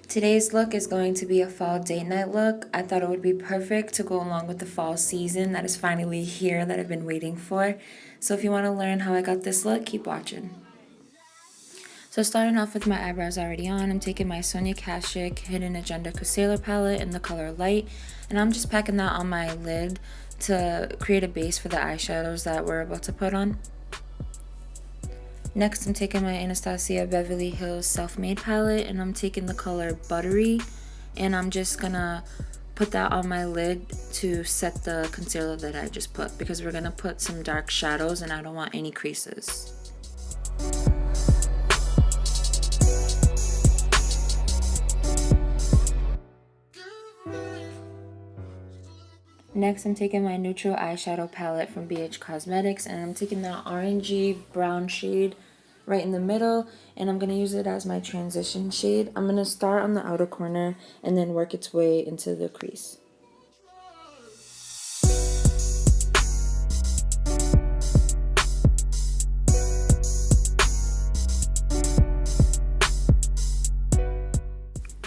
Today's look is going to be a fall date night look. I thought it would be perfect to go along with the fall season that is finally here that I've been waiting for. So if you want to learn how I got this look, keep watching. So starting off with my eyebrows already on, I'm taking my xoxo Hidden Agenda Concealer Palette in the color Light, and I'm just packing that on my lid to create a base for the eyeshadows that we're about to put on. Next, I'm taking my Anastasia Beverly Hills Self-Made palette, and I'm taking the color Buttery, and I'm just gonna put that on my lid to set the concealer that I just put, because we're gonna put some dark shadows and I don't want any creases. Next, I'm taking my neutral eyeshadow palette from BH Cosmetics, and I'm taking that orangey brown shade right in the middle, and I'm going to use it as my transition shade. I'm going to start on the outer corner and then work its way into the crease.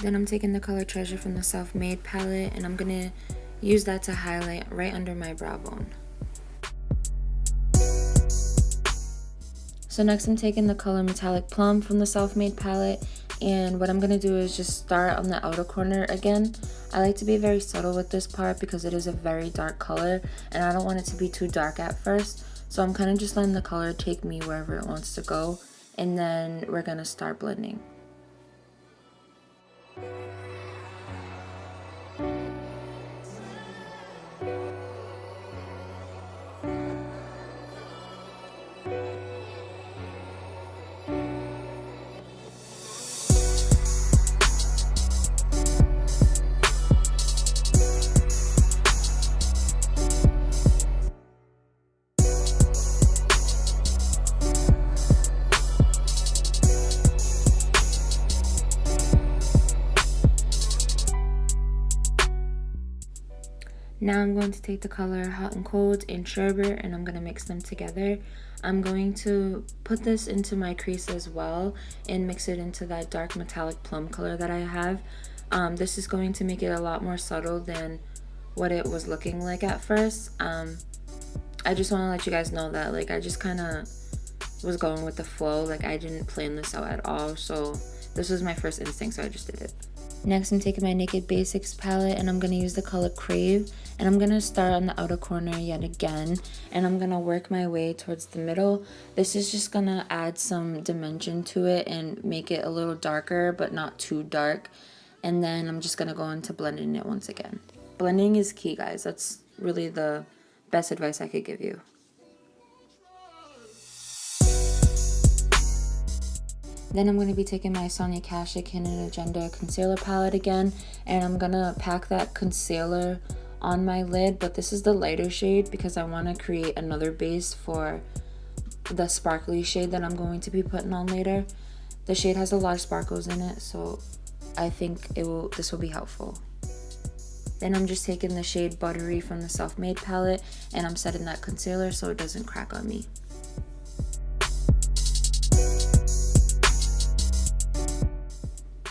Then I'm taking the color Treasure from the Self-Made palette, and I'm going to use that to highlight right under my brow bone. So next I'm taking the color Metallic Plum from the Self-Made palette, and what I'm going to do is just start on the outer corner again. I like to be very subtle with this part because it is a very dark color and I don't want it to be too dark at first. So I'm kind of just letting the color take me wherever it wants to go, and then we're going to start blending. Now I'm going to take the color Hot and Cold and Sherbet, and I'm going to mix them together. I'm going to put this into my crease as well and mix it into that dark metallic plum color that I have. This is going to make it a lot more subtle than what it was looking like at first. I just want to let you guys know that I just kind of was going with the flow. I didn't plan this out at all, so this was my first instinct, so I just did it. Next, I'm taking my Naked Basics palette, and I'm going to use the color Crave, and I'm going to start on the outer corner yet again, and I'm going to work my way towards the middle. This is just going to add some dimension to it and make it a little darker, but not too dark. And then I'm just going to go into blending it once again. Blending is key, guys. That's really the best advice I could give you. Then I'm going to be taking my xoxo Hidden Agenda Concealer Palette again, and I'm going to pack that concealer on my lid, but this is the lighter shade because I want to create another base for the sparkly shade that I'm going to be putting on later. The shade has a lot of sparkles in it, so I think this will be helpful. Then I'm just taking the shade Buttery from the Self-Made palette, and I'm setting that concealer so it doesn't crack on me.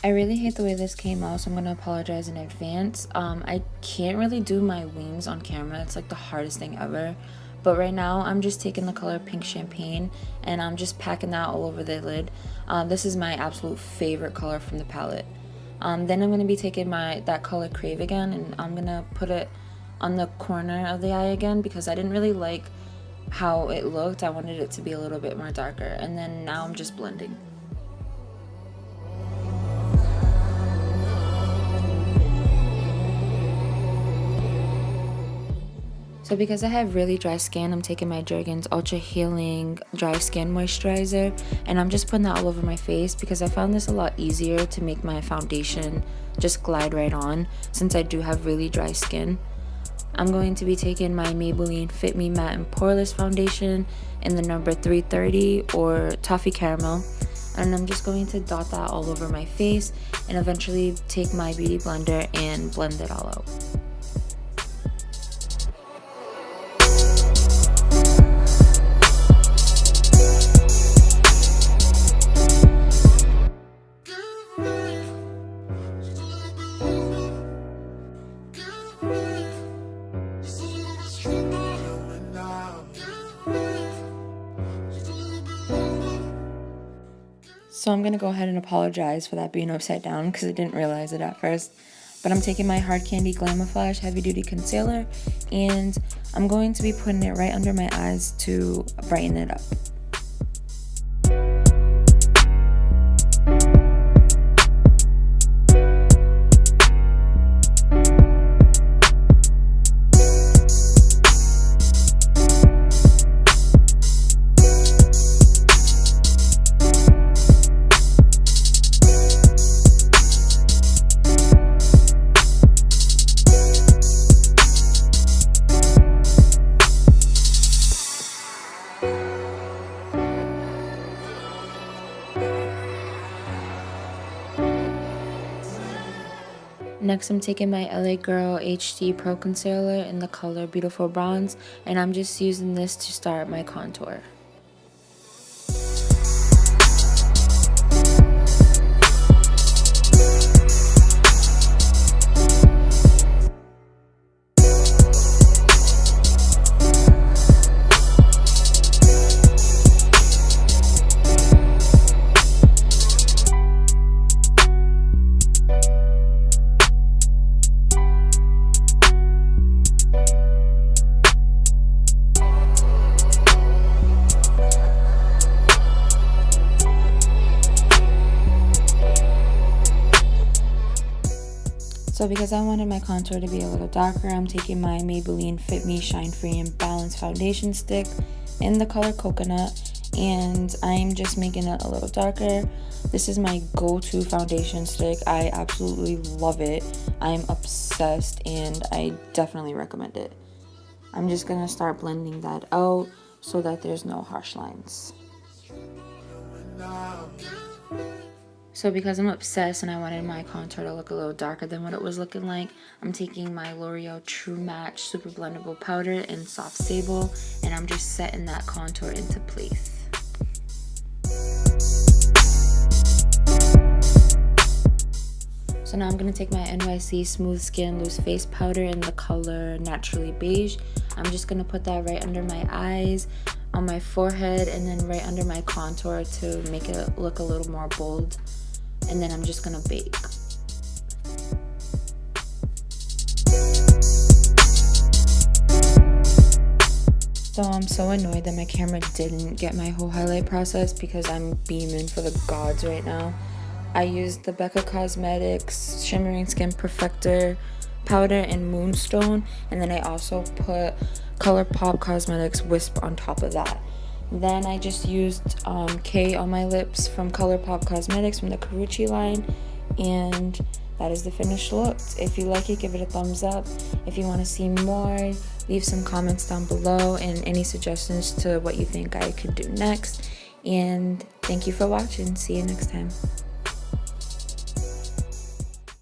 I really hate the way this came out, so I'm going to apologize in advance. I can't really do my wings on camera. It's the hardest thing ever. But right now, I'm just taking the color Pink Champagne, and I'm just packing that all over the lid. This is my absolute favorite color from the palette. Then I'm going to be taking that color Crave again, and I'm going to put it on the corner of the eye again because I didn't really like how it looked. I wanted it to be a little bit more darker. And then now I'm just blending. So because I have really dry skin, I'm taking my Jergens Ultra Healing Dry Skin Moisturizer, and I'm just putting that all over my face because I found this a lot easier to make my foundation just glide right on since I do have really dry skin. I'm going to be taking my Maybelline Fit Me Matte and Poreless Foundation in the number 330 or Toffee Caramel, and I'm just going to dot that all over my face and eventually take my beauty blender and blend it all out. So I'm going to go ahead and apologize for that being upside down because I didn't realize it at first. But I'm taking my Hard Candy Glamour Flash Heavy Duty Concealer and I'm going to be putting it right under my eyes to brighten it up. Next, I'm taking my LA Girl HD Pro Concealer in the color Beautiful Bronze, and I'm just using this to start my contour. So because I wanted my contour to be a little darker, I'm taking my Maybelline Fit Me Shine Free and Balance Foundation Stick in the color Coconut, and I'm just making it a little darker. This is my go-to foundation stick. I absolutely love it. I'm obsessed and I definitely recommend it. I'm just gonna start blending that out so that there's no harsh lines. So because I'm obsessed and I wanted my contour to look a little darker than what it was looking like, I'm taking my L'Oreal True Match Super Blendable Powder in Soft Sable, and I'm just setting that contour into place. So now I'm going to take my NYC Smooth Skin Loose Face Powder in the color Naturally Beige. I'm just going to put that right under my eyes, on my forehead, and then right under my contour to make it look a little more bold. And then I'm just gonna bake. So I'm so annoyed that my camera didn't get my whole highlight process because I'm beaming for the gods right now. I used the Becca Cosmetics Shimmering Skin Perfector powder in Moonstone, and then I also put ColourPop Cosmetics Wisp on top of that. Then I just used K on my lips from ColourPop Cosmetics from the Karuchi line, and that is the finished look. If you like it, give it a thumbs up. If you want to see more, leave some comments down below and any suggestions to what you think I could do next. And thank you for watching. See you next time.